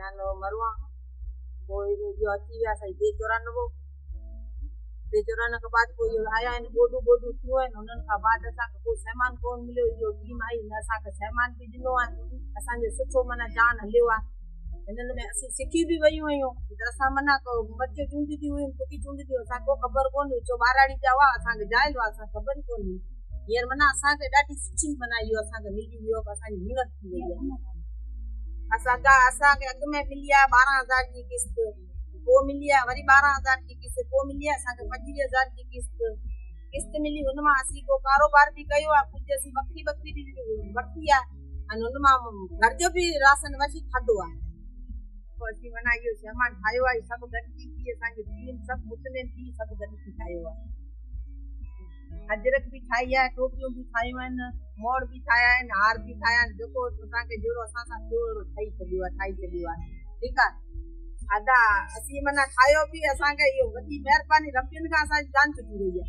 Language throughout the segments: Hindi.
नालो मरवा कोई जो अची विया साईं 294 294 के बाद कोई आया इन बोडू बोडू थियो है उनन का बाद असा कोई सामान कोन मिलियो यो टीम आई न असा के सामान भी दिनो है असा जे सुठो मना जान हलियो आ इनन में असी सिखी भी वयूं आयो असा मना को बच्चे चूंडी थी हुई पुटी चूंडी थी असा को खबर कोन जो बाराड़ी जावा असा के जायल वा असा खबर कोन यार मना असा के डाटी सुठी मना यो असा के मिली वियो असा की हिम्मत थी वई असा के अग में मिलिया 12000 की किस्त वो मिलिया वरी 12000 की किस्त वो मिलिया असा के 25000 की किस्त मिली उनमा असी को कारोबार भी कयो आ कुछ असी बकरी भी वठी आ अन उनमा घर जो भी राशन वठी खादो आ तो असी मना यो सामान ठायो आ सब गड्डी की असा के टीम सब मुतने थी सब गड्डी ठायो आ अजरक भी ठाई है टोपियों भी ठाई है मोड़ भी ठाया है हार भी ठाया जो असा के जोरो असा सा जोरो ठाई चलियो ठीक है आदा असी मना ठायो भी असा के यो वडी मेहरबानी रबिन का असा जान छुटी रही है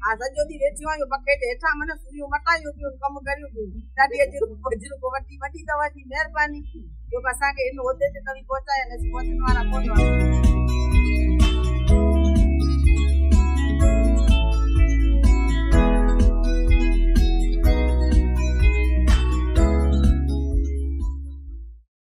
आ सजो दी वेचियो यो बकेट हेठा मने सूर्यो मटायो पियो कम करियो भी डाडी अजरो को वडी दवा दी मेहरबानी जो असा के इन होदे ते तवी पहुंचाया ने पहुंचन वाला कोन